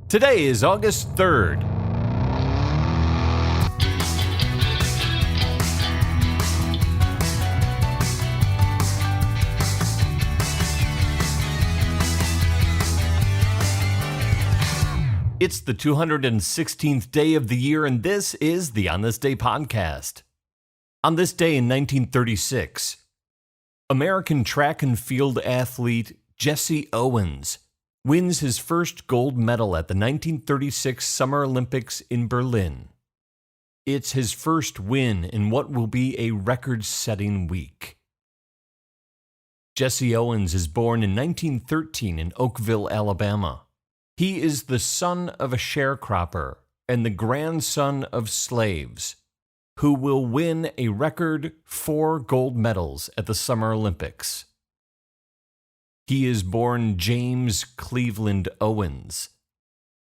Today is August 3rd. It's the 216th day of the year, and this is the On This Day podcast. On this day in 1936, American track and field athlete Jesse Owens wins his first gold medal at the 1936 Summer Olympics in Berlin. It's his first win in what will be a record-setting week. Jesse Owens is born in 1913 in Oakville, Alabama. He is the son of a sharecropper and the grandson of slaves, who will win a record 4 gold medals at the Summer Olympics. He is born James Cleveland Owens.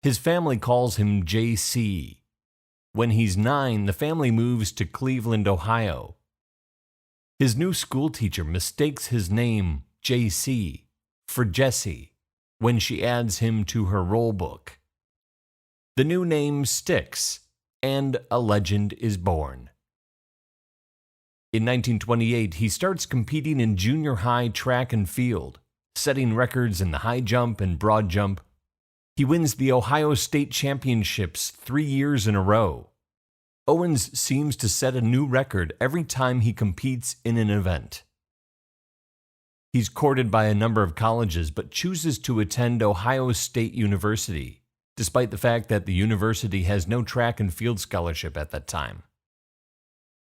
His family calls him JC. When he's 9, the family moves to Cleveland, Ohio. His new schoolteacher mistakes his name, JC, for Jesse when she adds him to her roll book. The new name sticks, and a legend is born. In 1928, he starts competing in junior high track and field, setting records in the high jump and broad jump. He wins the Ohio State Championships 3 years in a row. Owens seems to set a new record every time he competes in an event. He's courted by a number of colleges, but chooses to attend Ohio State University, despite the fact that the university has no track and field scholarship at that time.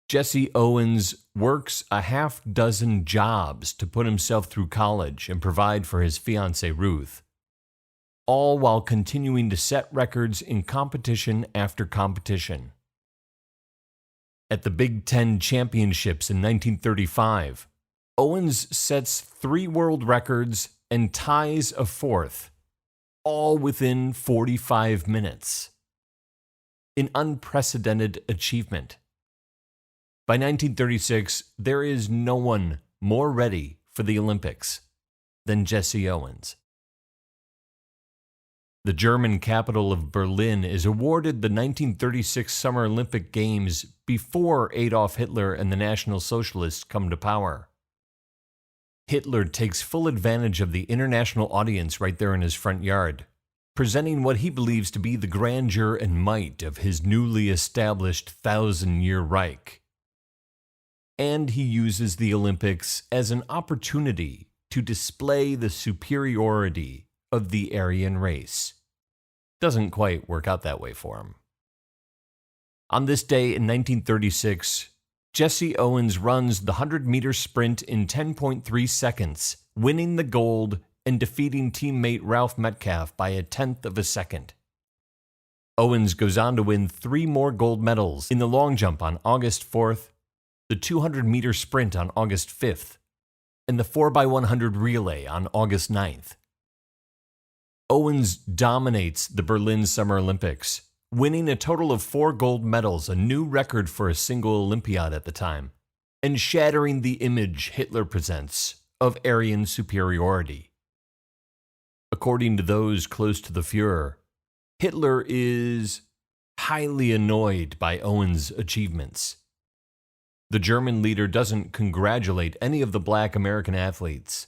Jesse Owens works a half-dozen jobs to put himself through college and provide for his fiancée Ruth, all while continuing to set records in competition after competition. At the Big Ten Championships in 1935, Owens sets 3 world records and ties a 4th, all within 45 minutes. An unprecedented achievement. By 1936, there is no one more ready for the Olympics than Jesse Owens. The German capital of Berlin is awarded the 1936 Summer Olympic Games before Adolf Hitler and the National Socialists come to power. Hitler takes full advantage of the international audience right there in his front yard, presenting what he believes to be the grandeur and might of his newly established 1,000-year Reich. And he uses the Olympics as an opportunity to display the superiority of the Aryan race. Doesn't quite work out that way for him. On this day in 1936, Jesse Owens runs the 100-meter sprint in 10.3 seconds, winning the gold and defeating teammate Ralph Metcalfe by 1/10 of a second. Owens goes on to win 3 more gold medals in the long jump on August 4th, the 200-meter sprint on August 5th, and the 4x100 relay on August 9th. Owens dominates the Berlin Summer Olympics, winning a total of 4 gold medals, a new record for a single Olympiad at the time, and shattering the image Hitler presents of Aryan superiority. According to those close to the Führer, Hitler is highly annoyed by Owens' achievements. The German leader doesn't congratulate any of the black American athletes,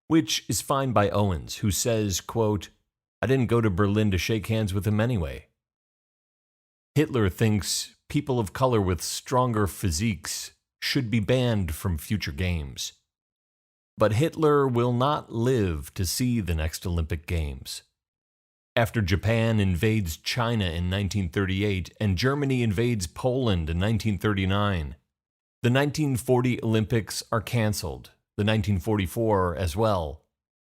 which is fine by Owens, who says, quote, "I didn't go to Berlin to shake hands with him anyway." Hitler thinks people of color with stronger physiques should be banned from future games. But Hitler will not live to see the next Olympic Games. After Japan invades China in 1938 and Germany invades Poland in 1939, the 1940 Olympics are canceled, the 1944 as well,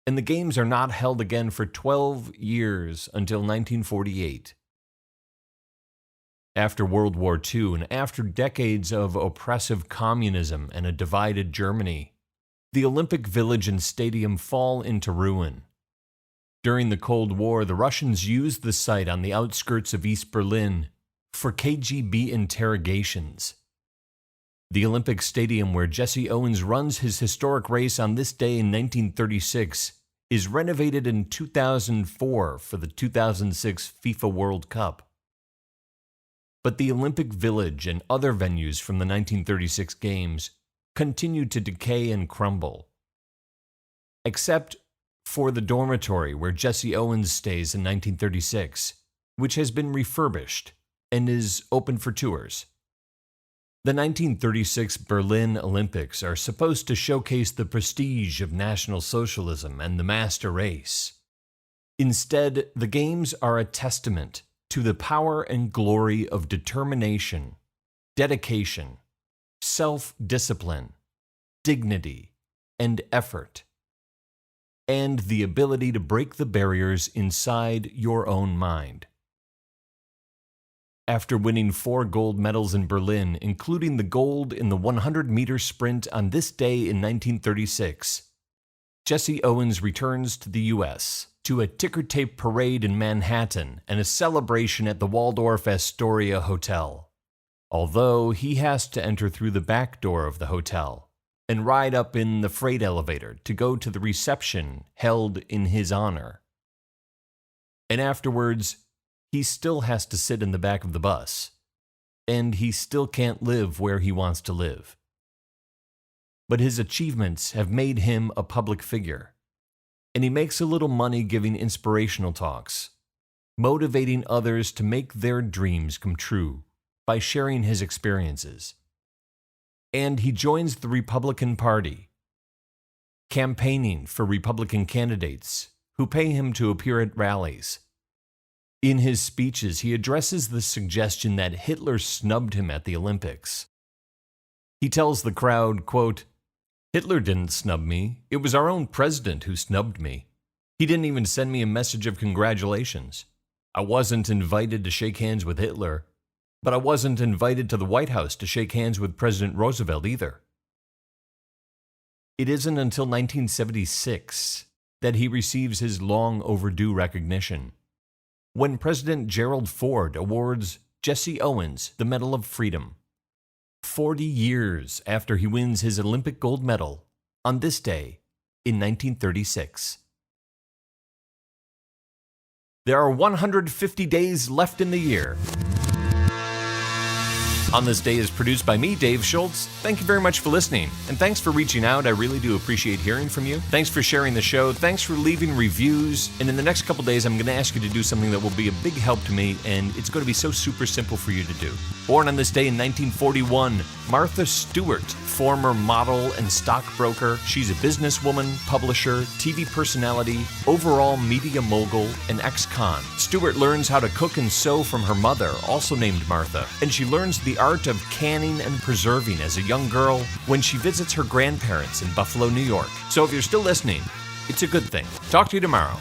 and the Games are not held again for 12 years until 1948. After World War II and after decades of oppressive communism and a divided Germany, the Olympic Village and Stadium fall into ruin. During the Cold War, the Russians used the site on the outskirts of East Berlin for KGB interrogations. The Olympic Stadium where Jesse Owens runs his historic race on this day in 1936 is renovated in 2004 for the 2006 FIFA World Cup. But the Olympic Village and other venues from the 1936 Games continue to decay and crumble, except for the dormitory where Jesse Owens stays in 1936, which has been refurbished and is open for tours. The 1936 Berlin Olympics are supposed to showcase the prestige of National Socialism and the master race. Instead, the Games are a testament to the power and glory of determination, dedication, self-discipline, dignity, and effort, and the ability to break the barriers inside your own mind. After winning 4 gold medals in Berlin, including the gold in the 100-meter sprint on this day in 1936, Jesse Owens returns to the U.S. to a ticker-tape parade in Manhattan and a celebration at the Waldorf Astoria Hotel, although he has to enter through the back door of the hotel and ride up in the freight elevator to go to the reception held in his honor. And afterwards, he still has to sit in the back of the bus, and he still can't live where he wants to live. But his achievements have made him a public figure, and he makes a little money giving inspirational talks, motivating others to make their dreams come true by sharing his experiences. And he joins the Republican Party, campaigning for Republican candidates who pay him to appear at rallies. In his speeches, he addresses the suggestion that Hitler snubbed him at the Olympics. He tells the crowd, quote, "Hitler didn't snub me. It was our own president who snubbed me. He didn't even send me a message of congratulations. I wasn't invited to shake hands with Hitler, but I wasn't invited to the White House to shake hands with President Roosevelt either." It isn't until 1976 that he receives his long overdue recognition, when President Gerald Ford awards Jesse Owens the Medal of Freedom, 40 years after he wins his Olympic gold medal on this day in 1936. There are 150 days left in the year. On This Day is produced by me, Dave Schultz. Thank you very much for listening, and thanks for reaching out. I really do appreciate hearing from you. Thanks for sharing the show. Thanks for leaving reviews. And in the next couple days, I'm going to ask you to do something that will be a big help to me, and it's going to be so super simple for you to do. Born on this day in 1941, Martha Stewart, former model and stockbroker. She's a businesswoman, publisher, TV personality, overall media mogul, and ex-con. Stewart learns how to cook and sew from her mother, also named Martha, and she learns the art of canning and preserving as a young girl when she visits her grandparents in Buffalo, New York. So if you're still listening, it's a good thing. Talk to you tomorrow.